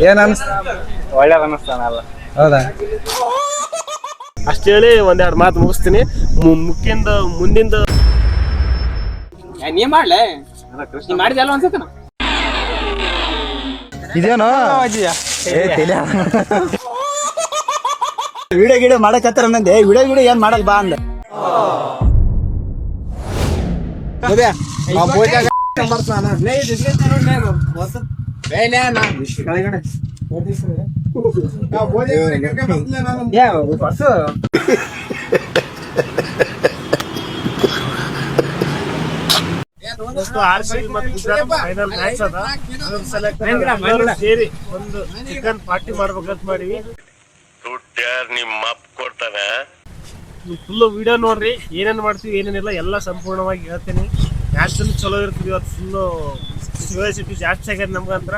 ಏನ್ ಅನ್ಸ್ ಒಳ್ಳೇದ್ ಅನಿಸ್ತಾನಲ್ಲ. ಹೌದಾ? ಅಷ್ಟ ಹೇಳಿ ಒಂದೆರಡು ಮಾತು ಮುಗಿಸ್ತೀನಿ. ಮುಖ್ಯಂದ ಮುಂದಿಂದ ನೀ ಮಾಡ್ಲೆ ನೀ ಮಾಡಿದೆಲ್ಲ ಅನ್ಸತ್ತನ. ಇದೇನೋ ವಿಡಿಯೋ ಗಿಡಿಯೋ ಮಾಡಕತ್ತಾರ ನಂದೆ. ವಿಡಿಯೋ ಏನ್ ಮಾಡಲ್ ಬಾ ಅಂದ. ಫೈನಲ್ ಮ್ಯಾಚ್ ಅದ. ಸೇರಿ ಒಂದು ಚಿಕನ್ ಪಾರ್ಟಿ ಮಾಡ್ಬೇಕಂತ ಮಾಡಿವಿ. ನಿಮ್ಮ ಕೊಡ್ತಾನೆ. ಫುಲ್ ವಿಡಿಯೋ ನೋಡ್ರಿ, ಏನೇನ್ ಮಾಡ್ತೀವಿ ಏನೇನಿಲ್ಲ ಎಲ್ಲ ಸಂಪೂರ್ಣವಾಗಿ ಹೇಳ್ತೀನಿ. ಮ್ಯಾಚ್ ಚಲೋ ಇರ್ತೀವಿ. ಇವತ್ತು ಫುಲ್ಲು ಕ್ಯೂರಿಯಾಸಿಟಿ ಜಾಸ್ತಿ ಆಗ್ಯದ ನಮ್ಗಂದ್ರ.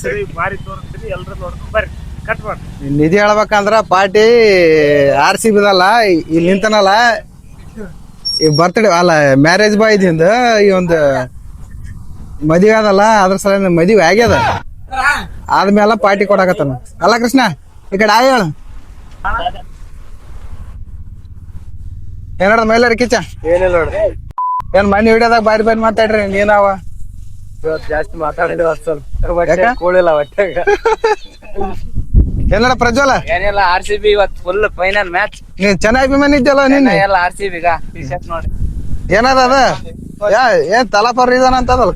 ಸರಿ ಬಾರಿ ತೋರಿಸ್ತೀನಿ, ಎಲ್ರು ನೋಡ್ತೀನಿ. ಬರ್ರಿ ಕಟ್ ಮಾಡಿ. ನಿಧಿ ಹೇಳ್ಬೇಕಂದ್ರ ಪಾರ್ಟಿ RCB ದಲ್ಲ, ಇಲ್ಲಿ ನಿಂತನಲ್ಲ ಈ ಬರ್ತ್ಡೇ ಅಲ್ಲ ಮ್ಯಾರೇಜ್ ಬಾಯ್ ದಿಂದ ಈ ಒಂದು ಮದುವೆ ಅದಲ್ಲ, ಅದ್ರ ಸಲ ಮದುವೆ ಆಗ್ಯದ. ಆದ್ಮೇಲೆ ಪಾರ್ಟಿ ಕೊಡಕತ್ತಾನ ಅಲ್ಲ ಕೃಷ್ಣ. ಈ ಕಡೆ ಆಯ್ ಹೇಳು. ಏನಾರ ಮೈಲಾರ ಕಿಚ್ಚ ಏನಿಲ್ಲ ನೋಡ್ರಿ. ಏನ್ ಮನೆ ಹಿಡಿಯೋದಾಗ ಬಾರಿ ಬಾರಿ ಮಾತಾಡ್ರಿ ನೀನಾವ. ಇವತ್ತು ಜಾಸ್ತಿ ಮಾತಾಡಿದ್ವಿ. ಸ್ವಲ್ಪ ಕೂಳಿಲ್ಲ ಹೊಟ್ಟೆಗ. ಏನಾರ ಪ್ರಜ್ವಲ ಏನಿಲ್ಲ. RCB ಇವತ್ತು ಫುಲ್ ಫೈನಲ್ ಮ್ಯಾಚ್. ನೀನ್ ಚೆನ್ನಾಗಿ ಅಭಿಮಾನಿ ಇದ್ದಲ್ಲ ನಿನ್ನೆ ಎಲ್ಲ RCB ಟಿ ಶರ್ಟ್ ನೋಡಿ ಏನದ ಅದ ಏನ್ ತಲಾಪರ್ ಇದಾನ ಅಂತದಲ್ಲ.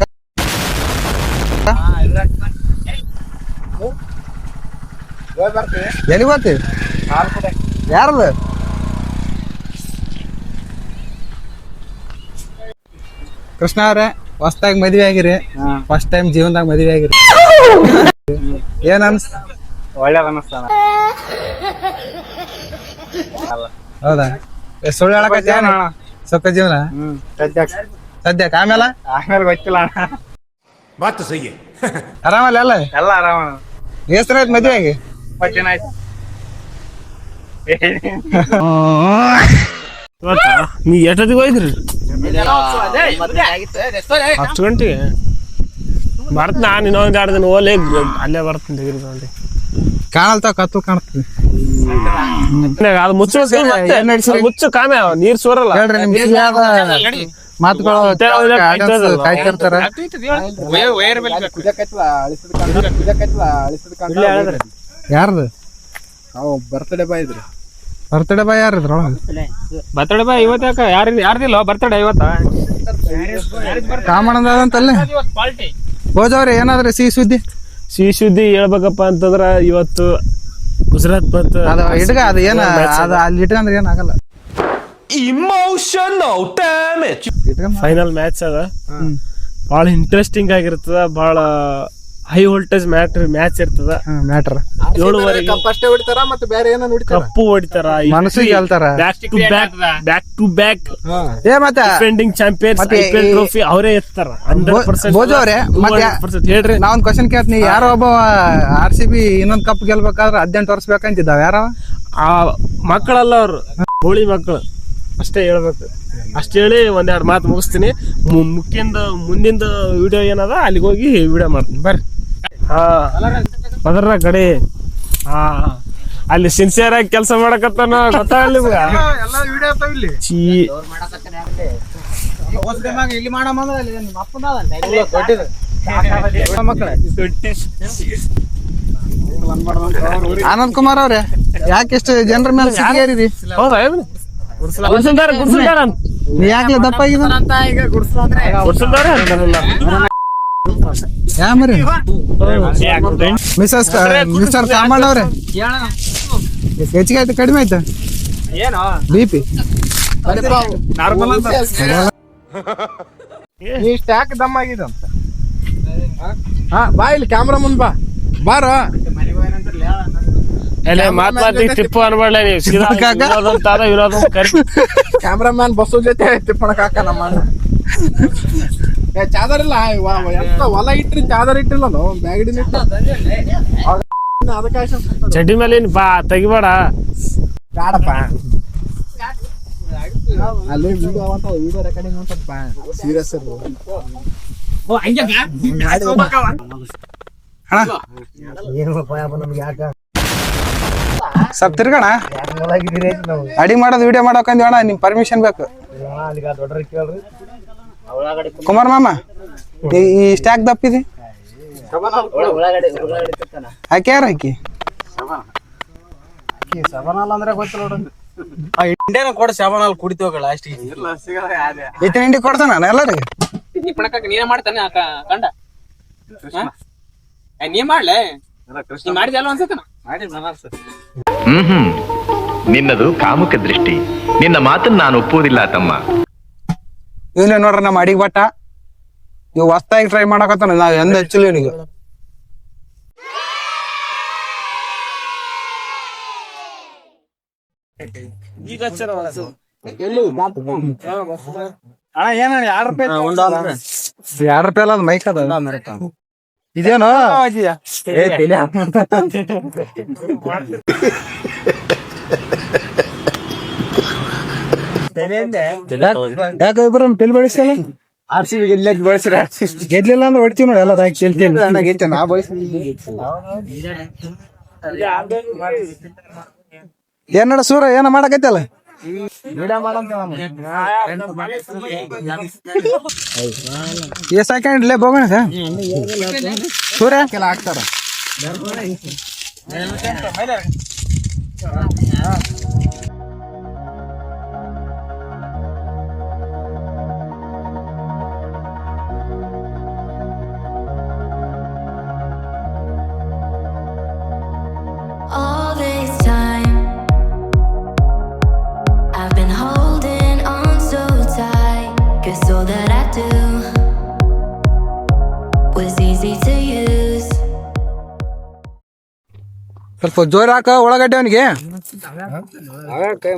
ಎಲ್ಲಿ ಬರ್ತೀವಿ? ಯಾರದು? ಕೃಷ್ಣ ಅವ್ರೆ, ಹೊಸ್ದಾಗಿ ಮದ್ವೆ ಆಗಿರಿ, ಫಸ್ಟ್ ಟೈಮ್ ಜೀವನದಾಗ ಮದ್ವೆ ಆಗಿರಿ. ಏನ್ ಅನ್ಸ್ ಒಳ್ಳೇದ್ ಅನಿಸ್ತಾನ. ಹೌದಾ? ಸುಳ್ಳು ಹೇಳಕತ್ತ ಸೊಕ್ಕ ಜೀವನ ಸದ್ಯಕ್ಕೆ. ಆಮೇಲೆ ಗೊತ್ತಿಲ್ಲ ಅಣ್ಣ. ಬಾತ್ ಸಹಿ. ಆರಾಮಲ್ಲ ಅಲ್ಲ? ಎಲ್ಲ ಆರಾಮ. ಎಷ್ಟ್ ದಿನ ಆಯ್ತು ಮದ್ವೆ ಆಗಿ? 20 ದಿನ ಆಯ್ತು. ನೀ ಎಷ್ಟೊತ್ತಿಗೆ ಹೋಯ್ದ್ರಿ? 10 ಗಂಟೆಗೆ ಬರ್ತ. ನಾನು ಇನ್ನೊಂದ್ 2 ದಿನ ಹೋಗ್ಲಿ, ಅಲ್ಲೇ ಬರ್ತೀನಿ ತೆಗಿರಿ ತಗೊಂಡು. ಕಾಣಲ್ತಾವ ಕತ್ತು ಕಾಣ್ತದೆ. ಅದು ಮುಚ್ಚು ಕಾಮೆ ನೀರ್ ಸೋರಲ್ಲ. ಹೇಳ್ರಿ ನಿಮ್ ಮಾತುಗಳು ಕಾಯ್ತಿರ್ತಾರ. ಯಾರ್ದು ಬರ್ತ್ಡೇ ಬಾಯ್ ಇದ್ರಿ? Birthday boy ಯಾರಿದ್ರ? ಬರ್ತಡೇ ಬಾಯ್ ಇವತ್ತ ಯಾರ್ದಿಲ್ಲ ಬರ್ತಡೇ ಇವತ್ತ. ಕಾಮಣ್ಣದಂತಲ್ಲೇ ಹೋದವ್ರಿ. ಏನಾದ್ರಿ ಸಿಹಿ ಸುದ್ದಿ? ಸಿಹಿ ಸುದ್ದಿ ಹೇಳ್ಬೇಕಪ್ಪ ಅಂತಂದ್ರ ಇವತ್ತು ಗುಜರಾತ್ ಬಂತು. ಅದ ಹಿಡ್ಗ ಅದ ಏನ ಅದ ಅಲ್ಲಿ ಇಟ್ಕಂದ್ರೆ ಏನಾಗಲ್ಲ. Emotional damage. ಫೈನಲ್ ಮ್ಯಾಚ್ ಅದ. ಬಹಳ ಇಂಟ್ರೆಸ್ಟಿಂಗ್ ಆಗಿರ್ತದ. ಬಹಳ ಹೈ ವೋಲ್ಟೇಜ್ ಮ್ಯಾಚ್ ಇರ್ತದ. ಮ್ಯಾಟರ್ 7:30 ಕಪ್ಪಷ್ಟೇ ಹೊಡಿತಾರ ಮತ್ತೆ ಬೇರೆ ಏನೋ ಹೊಡಿತಾರ. ಕಪ್ಪು ಹೊಡಿತಾರ, ಮನಸ್ಸಿಗೆ ಗೆಲ್ತಾರ. ಬ್ಯಾಕ್ ಟು ಬ್ಯಾಕ್ ಏ ಮತ್ತೆ ಡಿಫೆಂಡಿಂಗ್ ಚಾಂಪಿಯನ್ಸ್ IPL ಟ್ರೋಫಿ ಅವರೇ ಎತ್ತಾರ. 100% ಬೋಜವ್ರೆ. ಮತ್ತೆ ಹೇಳ್ರಿ, ನಾ ಒಂದ್ ಕ್ವಶನ್ ಕೇಳ್ತೀನಿ. ಯಾರೋ ಒಬ್ಬ RCB ಇನ್ನೊಂದ್ ಕಪ್ ಗೆಲ್ಬೇಕಾದ್ರೆ 18 ವರ್ಷ ಬೇಕಂತಿದ್ದಾವ. ಯಾರ ಆ ಮಕ್ಕಳಲ್ಲ ಅವ್ರು, ಹೋಳಿ ಮಕ್ಕಳು ಅಷ್ಟೇ ಹೇಳ್ಬೇಕು. ಅಷ್ಟ ಹೇಳಿ ಒಂದೆರಡು ಮಾತು ಮುಗಿಸ್ತೀನಿ. ಮುಂದಿಂದ ವಿಡಿಯೋ ಏನದ ಅಲ್ಲಿಗೆ ಹೋಗಿ ವಿಡಿಯೋ ಮಾಡ್ತೀನಿ. ಬರ್ರಿ. ಅದರ ಕಡೆ ಅಲ್ಲಿ ಸಿನ್ಸಿಯರ್ ಆಗಿ ಕೆಲಸ ಮಾಡಕತ್ತಾನ ಗೊತ್ತಾಗಲ್ಲ ನಿಮ್ಗ. ಆನಂದ್ ಕುಮಾರ್ ಅವ್ರೆ, ಯಾಕೆಷ್ಟು ಜನರ ಮೇಲೆ ಸಿಟ್ಟಿಗೇರಿದಿ? ಹೌದಾ? ನೀ ಯಾಕ್ಲೆ ದಪ್ಪ ಆಗಿದ? ಮಿಸ್ಟರ್ ಕಾಮಣ್ಣ ಅವ್ರೆ, ಹೆಚ್ಚಿಗೆ ಆಯ್ತು ಕಡಿಮೆ ಆಯ್ತಾ BP? ಇಷ್ಟ ಯಾಕೆ ದಮ್ಮ ಆಗಿದೆ ಅಂತ. ಬಾ ಇಲ್ಲಿ ಕ್ಯಾಮ್ರಾ ಮುಂದ್ ಬಾ. ಬಾರ ಮಾತಾಡಿ ಟಿಪ್ಪು ಅನ್ಬೇಡ ನೀವು. ಕ್ಯಾಮ್ರಾಮ್ಯಾನ್ ಬಸ್ಸು ಜೊತೆ ತಿಪ್ಪಣಕ್ ಹಾಕ ನಮ್ಮ ಚಾದರ್ ಇಲ್ಲ. ಎಂತ ಹೊಲ ಇಟ್ರಿ ಚಾದರ್ ಇಟ್ಟಿಲ್ಲ ಬ್ಯಾಗಡಿ ಚಡ್ಡಿ ಮೇಲೆ ಬಾ ತೆಗಿಬೇಡ. ಬೇಡಪ್ಪ, ಅಲ್ಲಿ ವಿಡಿಯೋ ರೆಕಾರ್ಡಿಂಗ್ ಅಂತ ಸೀರಿಯಸ್. ನಮ್ಗೆ ಯಾಕ ಸ್ವಲ್ಪ ತಿರ್ಗಣ ಅಡಿಗೆ ಮಾಡೋದು ವಿಡಿಯೋ ಮಾಡೋಕಂದ್ವಿ ಅಣ್ಣ ನಿಮ್ ಪರ್ಮಿಷನ್ ಬೇಕು. ದೊಡ್ಡ ಕೇಳ್ರಿ ಕುಮಾರ್ ಮಾಮ ಈ ಸ್ಟ್ಯಾಕ್ ದಪ್ಪಿದೆ ಆಕೆ ಯಾರ ಆಕಿ ಸಬನಾಲ್ ಅಂದ್ರೆ ಗೊತ್ತಿಲ್ಲ ನೋಡ್ರಿ. ಇಂಡಿಯನ್ ಕೊಡ ಶಾಬಾನಲ್ ಕುಡಿತೀವ ಲಾಸ್ಟ್ ಇತ್ತ ಹಿಂಡಿ ಕೊಡ್ತಾನ ನಾನು ಎಲ್ಲರಿಗೆ. ನೀನೇ ಮಾಡ್ತಾನೆ ಕಂಡ ನೀ ಮಾಡ್ಲೆ ನೀ ಮಾಡಿದ ಅಲ್ವ ಅನ್ಸತ್ತನ ನಿನ್ನದು ಕಾಮುಕ ದೃಷ್ಟಿ. ನಿನ್ನ ಮಾತನ್ನು ನಾನು ಒಪ್ಪುವುದಿಲ್ಲ ತಮ್ಮ. ಇವನೇ ನೋಡ್ರಿ ನಮ್ಮ ಅಡಿಗೆ ಬಟ್ಟ ಇವ್ ಹೊಸ್ತಾಗಿ ಟ್ರೈ ಮಾಡಕತ್ತಾನ. ನಾವ್ ಎಂದ ಹಚ್ಚಿಲ್ಲ ಇವನಿಗೆ. ಅಣ್ಣ ಏನ 2 ರೂಪಾಯಿ 2 ರೂಪಾಯಿ ಅಲ್ಲ ಮೈಕ್ ಅದ ಇದೇನು ಯಾಕ ಇಬ್ರು ತೆಲ್ ಬೆಳೆಸಲ್ಲ RCB ಬಳಸ್ರಿ ಗೆದ್ಲಿಲ್ಲ ಅಂದ್ರೆ ಹೊಡ್ತೀವಿ ನೋಡಿ ಎಲ್ಲ ನಾ ಏನ ಸೂರ ಏನ ಮಾಡಕೈತಲ್ಲ ಸಾಕಂಡ್ಲೇ ಬೋಗೋಣ ಸೂರ್ಯ ಹಾಕ್ತಾರ. All this time I've been holding on so tight, 'cause all that I do was easy to use. ಸ್ವಲ್ಪ ಜೋರ್ ಹಾಕ ಒಳಗಡ್ಡೆ ಅವನಿಗೆ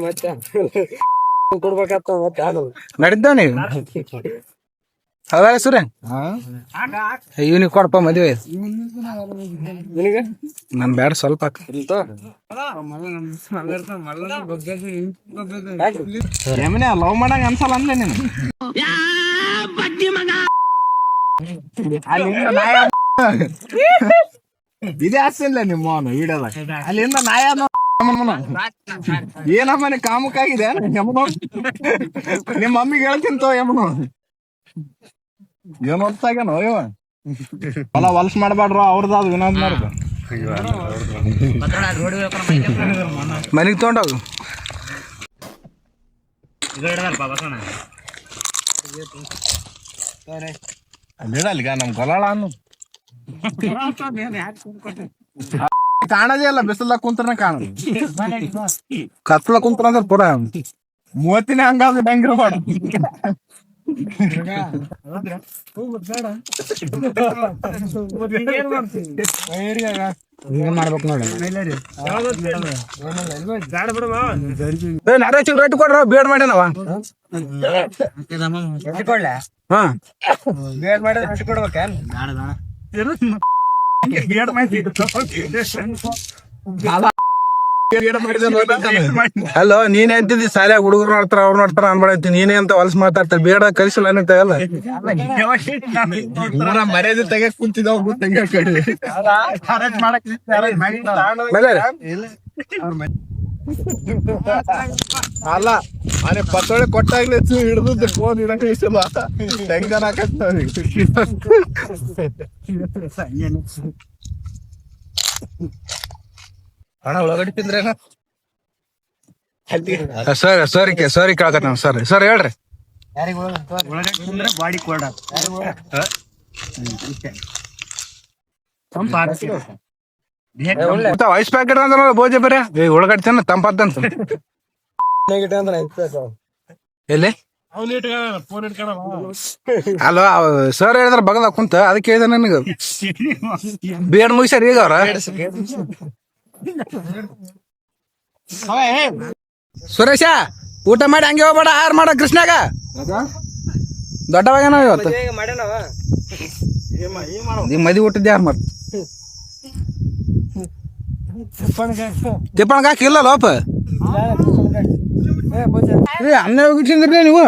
ಮತ್ತೆ ಕೊಡ್ಬೇಕತ್ತ ಮತ್ತೆ ಆಗಲ್ಲ. ನಡಿದ್ದವನಿ ಹೌದಾ ಸೂರ್ಯ ಇವನಿಗೆ ಕೊಡಪ್ಪ ಮದ್ವೆ ನನ್ ಬ್ಯಾಡ ಸ್ವಲ್ಪ ಲವ್ ಮಾಡಂಗ ಅನ್ಸಲ್ಲ ಅಂದ್ಲೆ ನೀನು. ಇದೇ ಆಗ್ತಿಲ್ಲ ನಿಮ್ಮ ವಿಡಿಯೋದಾಗ ಅಲ್ಲಿಂದ ನಾಯ ಏನಮ್ಮನೆ ಕಾಮಕ್ಕಾಗಿದೆ ನಿಮ್ಮ ಮಮ್ಮಿಗೆ ಹೇಳ್ತೀನಿ ತೋ ಯಮನು ಏನ್ ಹೊತ್ತಾಗ್ಯಾನೋ ಇವ ಹೊಲ ಹೊಲ್ಸ್ ಮಾಡ್ಬಾಡ್ರು ಅವ್ರದ್ದು ವಿನೋದ್ ಮಾಡ್ದು ಮನೆಗೆ ತೊಗೊಂಡೋಗು ಅಲ್ಲಿಡಲ್ಗ ನಮ್ ಗೊಲಾಳ ಅನ್ನು ಕಾಣದೇ ಇಲ್ಲ ಬಿಸಿಲ್ದಾಗ ಕುಂತ್ರನ ಕಾಣದು ಕತ್ಲ ಕುಂತ್ರ ಅಂದ್ರೆ ಪುರ 30ನೇ ಹಂಗಾದ್ರೆ ಭಯಂಕರ ಮಾಡ ಮಾಡ್ಬೇಕು ನೋಡಿ ರೇಟ್ ಕೊಡ್ರ ಬೇಡ್ ಮಾಡ್ಯಾನವ ಹಾ ಬೇಡ್ ಮಾಡಿದ್ರೆ ಕೊಡ್ಬೇಕ ಹಲೋ ನೀನ್ ಅಂತಿದ್ದಿ ಶಾಲ್ಯಾಗ ಹುಡುಗರು ನೋಡ್ತಾರ ಅವ್ರು ನೋಡ್ತಾರ ಅನ್ಬೇಡ ನೀನೇ ಅಂತ ಹೊಲ್ಸ್ ಮಾತಾಡ್ತಾರೆ ಬೇಡ ಕಲಿಸಲ್ಲ ಅನ್ನಕ್ಕಾಗಲ್ಲ ಮರ್ಯಾದೆ ತೆಗಿಯಕ್ ಕುಂತಿದ್ದಾವ ತೆಗಿಯಕ್ ಅಲ್ಲ ಮನೆ ಪತ್ತೊಳೆ ಕೊಟ್ಟಾಗ್ಲೇ ಹಿಡಿದು ಫೋನ್ ಇಡಕ್ ಇಸಲ್ಲ ಟೆನ್ಷನ್ ಹಾಕತ್ತವ್ರಿ ಹಣ ಒಳಗಡೆ ತಿಂದ್ರೇನ ಸರಿ ಕೇಳಕತ್ತ ಸರ್ ಹೇಳ್ರಿ ಒಳಗಡೆ ಬಾಡಿ ಕೊಡ ಐಸ್ ಪ್ಯಾಕೆಟ್ ಅಂತ ಬೋಜೆ ಬರೇ ಒಳಗಡೆ ತಿನ್ನ ತಂಪತ್ತಂತ ಎಲ್ಲಿ ಅಲ್ವಾ ಸರ್ ಹೇಳಿದ್ರ ಬಗದ ಕುಂತ ಅದಕ್ಕೆ ಹೇಳಿದ ನನಗ ಬೇಡ ಮುಗಿಸ್ಯಾರ ಈಗ ಅವ್ರ ಸುರೇಶ ಊಟ ಮಾಡಿ ಹಂಗೆ ಹೋಗ್ಬೇಡ ಆರ್ ಮಾಡ ಕೃಷ್ಣಾಗ ದೊಡ್ಡವಾಗೇನೋ ಇವತ್ತು ಈ ಮದಿ ಊಟದ ಯಾರು ಮಾಡ ತಿಪ್ಪಣಗ ಹಾಕಿಲ್ಲ ಲೋಪ ಅನ್ನ ಹೋಗಿ ತಿಂದ್ರಿ ನೀವು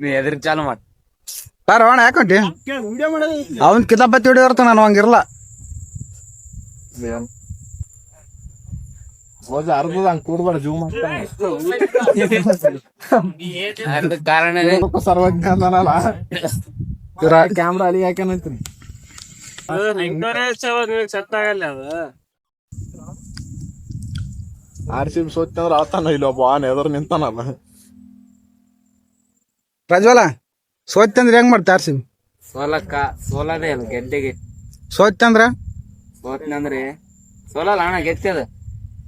ನೀ ಎದುರು ಚಾಲು ಮಾಡಿ ಬಾರ ಅಣ್ಣ ಯಾಕೊಂಟಿ ಅವನ್ ಕಿತಾಪತ್ತಿ ಹೊಡಿದಿರ್ತ ನಾನು ಹಂಗಿರಲ್ಲ. ಅರ್ಧದ ಹಂಗ್ ಕೂಡ್ಬೇಡ ಜೂಮ್ ಮಾಡ್ತಾನೆ ಕಾರಣ ಸರ್ವಜ್ಞ ಅಂತಾನಲ್ಲ ಕ್ಯಾಮ್ರಾ ಅಲ್ಲಿ ಯಾಕೆನಂತೀನಿ ಸೆಟ್ ಆಗಲ್ಲ ಅದು. RCB ಸೋತ್ನಂದ್ರ ಆತಾನ ಇಲ್ಲೊಬ್ಬ ಆನೆ ಎದುರು ನಿಂತಾನಲ್ಲ. ಪ್ರಜ್ವಲ ಸೋತಂದ್ರೆ ಹೆಂಗ್ ಮಾಡ್ತಾ RCB? ಸೋಲದೇ ಅಲ್ಲ ಗೆದ್ದೆಗೆ ಸೋತಂದ್ರ ಸೋತ್ನಂದ್ರೆ ಸೋಲಲ್ಲ ಅಣ್ಣ ಗೆದ್ದದ.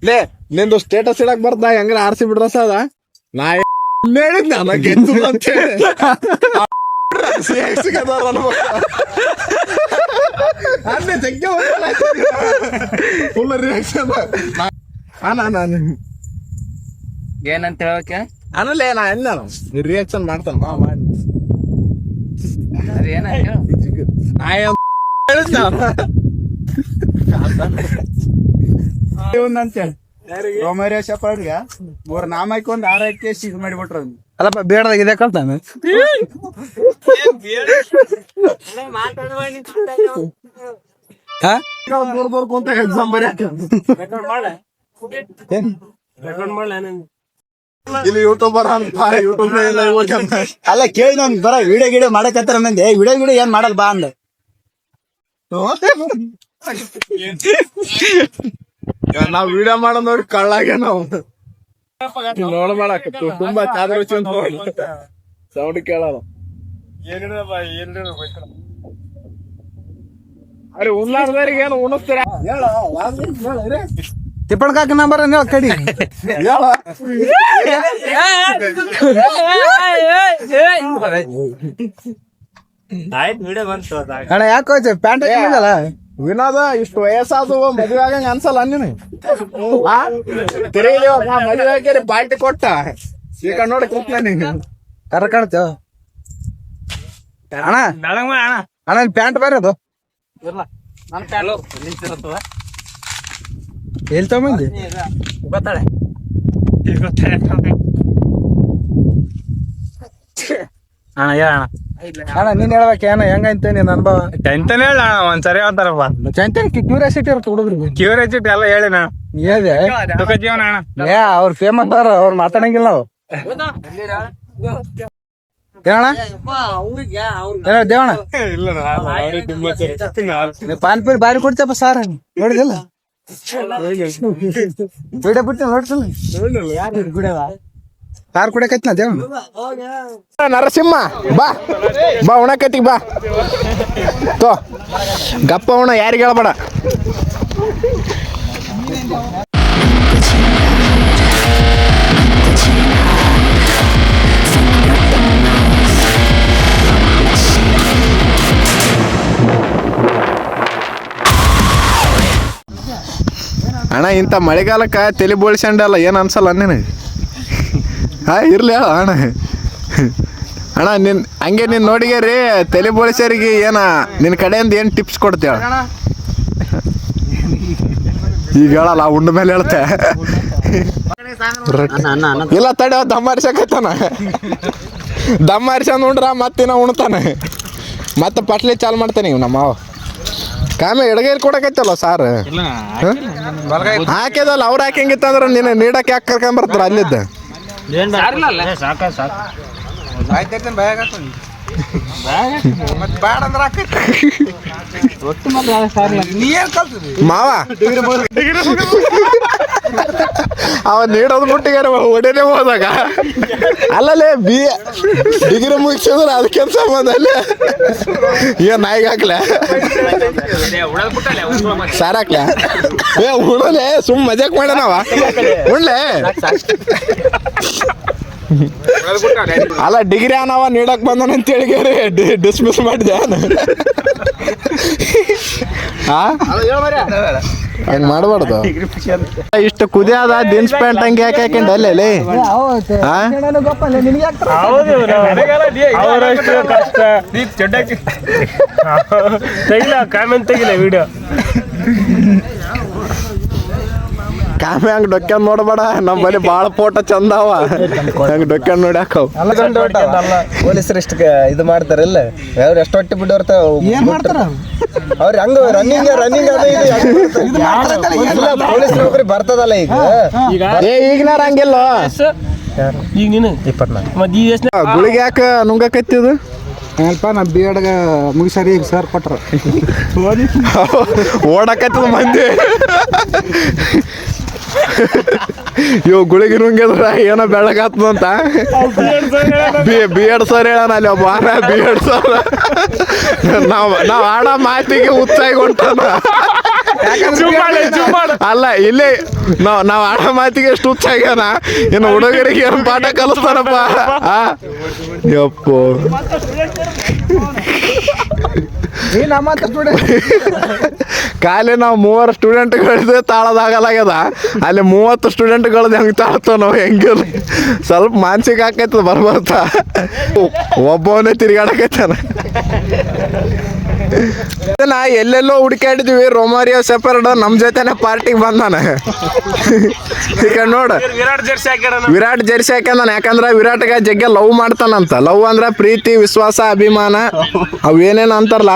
ಲೇ ನಿಂದು ಸ್ಟೇಟಸ್ ಇಡಕ್ ಬರ್ತಾ ಹೆಂಗ್ರ RCB ಡ್ರೆಸ್ ಅದ ನಾ ಹೇಳಿದ್ ನಾನು ಗೆದ್ದು ಅಂತ ಹೇಳಿ ಫುಲ್ ರಿಯಾಕ್ಷನ್ ನಾನು ಏನಂತ ಹೇಳಕ್ಕೆ ಅನಲೇ ನಾ ಎಲ್ಲ ರಿಯಾಕ್ಷನ್ ಮಾಡ್ತಾನ ಮಾಡಿ ಅದೇನಂತ ಅಂತೇಳಿ ರೋಮರಿಯ ಶೆಪರ್ಡ್ಗೆ 3 ನಾಮಕ್ಕೆ ಒಂದು 6 ಕೇಸ್ ಇದು ಮಾಡಿಬಿಟ್ರು. ಅಲ್ಲಪ್ಪ ಬೇಡದಾಗ ಇದೆ ಕಲ್ತಾನೆ. ಎಕ್ಸಾಮ್ ಬರೆಯಕ್ಕೆ ಇಲ್ಲಿ ಯೂಟ್ಯೂಬರ್ ಅಂತ ಯೂಟ್ಯೂಬ್ ಅಲ್ಲ ಕೇಳಿ ನನ್ ಬರ ವಿಡಿಯೋ ಮಾಡಕತ್ತಾರ ನಂದೆ ವಿಡಿಯೋ ಏನ್ ಮಾಡಲ್ ಬಾ ಅಂದ. ನಾವ್ ವಿಡಿಯೋ ಮಾಡೋದವ್ರಿ ಕಳ್ಳಾಗೆ ನಾವು ನೋಡ್ ಮಾಡಕ್ ತುಂಬಾ ಚಾದ್ರ ಸೌಂಡ್ ಕೇಳಲ್ಲ. ಅರೆ ಉಣ್ಣಾರ್ದವ್ರಿಗೆ ಏನು ಉಣಿಸ್ತೀರ ತಿಪ್ಪಣ ಕಾಕ ನಂಬರ್ ಕಡಿ ಅಣ್ಣ ಯಾಕೆ ಹೋಯ್ತು ಪ್ಯಾಂಟ್ ಹಾಕಿಲ್ಲ ವಿನೋದ ಇಷ್ಟು ವಯಸ್ಸಾದವು ಮದುವೆ ಆಗಂಗ ಅನ್ಸಲ್ಲ ನೀನು ತಿರುಗಿ ಮದುವೆ ಹಾಕಿ ಪಾರ್ಟಿ ಕೊಟ್ಟ ಈಗ ನೋಡಿ ಕೂತ್ಲ ನೀನು ಕರ ಕಾಣ್ತೇವ ಅಣ್ಣ ಅಣ್ಣ ಪ್ಯಾಂಟ್ ಬೇರೆ ಅದು ಎಲ್ಲಿ ತಗೊಂಬಂದಿ ಗೊತ್ತಾಳೆ ಅಣ್ಣ ಹೇಳ ಅಣ್ಣ ನೀನ್ ಹೇಳ್ಬೇಕ ಏನ ಹೆಂಗಂತ ನೀನ್ ಅನುಭವ ಎಂತಾನೆ ಹೇಳ ಒಂದ್ಸರಿ ಹೇಳ್ತಾರಪ್ಪ ಕ್ಯೂರಿಯಾಸಿಟಿ ಇರುತ್ತೆ ಹುಡುಗ್ರಿಗೆ. ಕ್ಯೂರಿಯಾಸಿಟಿ ಎಲ್ಲ ಹೇಳಿ ನಾ ಏದೆ ಸುಖ ಜೀವನ ಅಣ್ಣ ಏ ಅವ್ರ ಫೇಮಸ್ ಅವ್ರು ಮಾತಾಡಂಗಿಲ್ಲ ನಾವು ಏನಣ್ಣ ಏನೋ ದೇವಣ್ಣ ಪಾನಿಪುರಿ ಬಾರಿ ಕೊಡ್ತೇಪ ಸಾರ ನೋಡಿದಿಲ್ಲ ವಿಡಿಯೋ ಬಿಟ್ಟು ನೋಡ್ತಿಲ್ಲ ಸಾರ್ ಕುಡಿಯಕೈತಿನ ದೇವಣ್ಣ ನರಸಿಂಹ ಬಾ ಬಾ ಉಣಕೈತಿ ಬಾ ತೋ ಗಪ್ಪ ಉಣ ಯಾರಿಗೆ ಹೇಳ್ಬೇಡ. ಅಣ್ಣ ಇಂಥ ಮಳೆಗಾಲಕ್ಕೆ ತಲೆ ಬೋಳ್ಸಂಡಲ್ಲ ಏನು ಅನ್ಸಲ್ಲ ನಿನಗೆ? ಇರ್ಲಿ ಹೇಳ ಅಣ್ಣ. ಅಣ್ಣ ನಿನ್ ಹಂಗೆ ನೀನು ನೋಡಿಗೆ ತಲೆ ಬೋಳ್ಸರಿಗೆ ಏನ ನಿನ್ನ ಕಡೆಯಿಂದ ಏನು ಟಿಪ್ಸ್ ಕೊಡ್ತೇಳ? ಈಗ ಹೇಳಲ್ಲ ಉಂಡ ಮೇಲೆ ಹೇಳ್ತೆ ಇಲ್ಲ ತಡೆ ದಮ್ಮ ಹರಿಸಕೈತಾನ ದಮ್ಮ ಹರಿಸಂದ್ ಉಂಡ್ರ ಮತ್ತಿನ ಉಣ್ತಾನೆ ಮತ್ತೆ ಪಟ್ಲಿ ಚಾಲು ಮಾಡ್ತಾನೆ ಇವ್ ನಮ್ಮ ಕಾಮೆ ಎಡಗೈಲಿ ಕೊಡಕೈತಲ್ಲ ಸಾರ್ ಹಾಕಿದಲ್ಲ ಅವ್ರು ಹಾಕಂಗಿತ್ತಂದ್ರ ನೀನು ನೀಡಕ್ಕೆ ಯಾಕೆ ಕರ್ಕೊಂಬರ್ತಾರ ಅಲ್ಲಿದ್ದ ಮಾವ ಅವ ನೀಡೋದು ಮುಟ್ಟಿಗಾರ ಒಡನೆ ಹೋದಾಗ ಅಲ್ಲಲ್ಲೇ ಡಿಗ್ರಿ ಮುಗಿಸಿದ್ರೆ ಅದಕ್ಕೆ ಸಂಬಂಧ ಅಲ್ಲೇ ಏನ್ ನಾಯಿಗೆ ಹಾಕ್ಲ ಸಾರ್ ಹಾಕ್ಲ ಏ ಉಣಲೆ ಸುಮ್ ಮಜಾಕ್ ಮಾಡನವ ಉಣ್ಲೆ ಅಲ್ಲ ಡಿಗ್ರಿ ಅನವ ನೀಡಕ್ ಬಂದನ ಅಂತ ಹೇಳಿ ಡಿಸ್ಮಿಸ್ ಮಾಡಿದೆ ಹಂಗ ಮಾಡ್ಬಾರ್ದು. ಇಷ್ಟು ಕುದಿಯಾದ ಜೀನ್ಸ್ ಪ್ಯಾಂಟ್ ಹಂಗೆ ಯಾಕೆ ಹಾಕೊಂಡ್ ಅಲ್ಲೇ ತೆಗಿಲ ಕಾಮೆಂಟ್ ತೆಗಿಲ ವಿಡಿಯೋ ಕಾಮೆ ಹಂಗೆ ಡೊಕ್ಕ್ಯಾನ್ ನೋಡ್ಬೇಡ, ನಮ್ಮ ಬಳಿ ಭಾಳ ಫೋಟೋ ಚಂದ ಅವ, ಹಂಗೆ ಡೊಕ್ಕ್ಯಾನ್ ನೋಡಿ ಹಾಕವ್. ಪೊಲೀಸರು ಇಷ್ಟ ಇದು ಮಾಡ್ತಾರಲ್ಲ, ಅವ್ರು ಎಷ್ಟು ಹೊಟ್ಟೆ ಬಿಡೋರ್ತ ಏನ್ ಮಾಡ್ತಾರ ಅವ್ರು ಹಂಗ ರನ್ನಿಂಗ್ ಪೊಲೀಸ್ ನೌಕರಿ ಬರ್ತದಲ್ಲ ಈಗ. ಈಗಿನಾರ ಹಂಗಿಲ್ಲ, ಈಗ ನೀನು 24 ಮತ್ತೆ ಈ ವಯಸ್ಸಿನ ಗುಳಿಗೆ ಯಾಕೆ ನುಂಗಕತ್ತಿದು? ಸ್ವಲ್ಪ ನಾ ಬಿ ಎಡ್ಗೆ ಮುಗಿಸಾರಿ ಈಗ ಸರ್ ಕೊಟ್ರ ಓಡಕತ್ತದ ಮಂದಿ. ಇವ್ ಗುಳಿಗೆ ನುಂಗಿದ್ರ ಏನೋ ಬೆಳಗಾತದಂತ ಬಿ ಎಡ್ ಸರ್ ಹೇಳಣ ಅಲ್ಲಿ ಒಬ್ಬ ಬಿ ಎಡ್ ಸರ್. ನಾವ್ ಆಡೋ ಮಾತಿಗೆ ಉತ್ಸಾಹ ಹೊಂಟಾನ. ಅಲ್ಲ ಇಲ್ಲಿ ನಾವ್ ಆಡೋ ಮಾತಿಗೆ ಎಷ್ಟು ಉತ್ಸಾಹನ, ಇನ್ನು ಹುಡುಗರಿಗೆ ಏನು ಪಾಠ ಕಲಿಸ್ತಾನಪ್ಪ. ಯಪ್ಪೋ ಖಾಲಿ ನಾವು 3 ಸ್ಟೂಡೆಂಟ್ಗಳಿದ್ದೆ ತಾಳದಾಗಲಾಗ್ಯದ, ಅಲ್ಲಿ 30 ಸ್ಟೂಡೆಂಟ್ಗಳದ್ದು ಹೆಂಗೆ ತಾಳ್ತಾವ ನಾವು ಹೆಂಗಿಲ್ಲ. ಸ್ವಲ್ಪ ಮಾನಸಿಕ ಆಕೈತದ ಬರ್ಬರ್ತಾ, ಒಬ್ಬವನೇ ತಿರ್ಗಾಡಕೈತಾನ. ನಾ ಎಲ್ಲೆಲ್ಲೋ ಹುಡುಕಾಡಿದ್ವಿ, ರೊಮಾರಿಯೋ ಸೆಪರ್ಡ್ ನಮ್ಮ ಜೊತೆನೆ ಪಾರ್ಟಿಗೆ ಬಂದಾನ. ಈಗ ನೋಡು ವಿರಾಟ್ ಜರ್ಸಿ ಹಾಕ್ಯಾನ, ಯಾಕಂದ್ರೆ ವಿರಾಟ್ಗೆ ಜಗ್ಗೆ ಲವ್ ಮಾಡ್ತಾನಂತ. ಲವ್ ಅಂದ್ರೆ ಪ್ರೀತಿ, ವಿಶ್ವಾಸ, ಅಭಿಮಾನ, ಅವು ಏನೇನು ಅಂತಾರಲ್ಲ.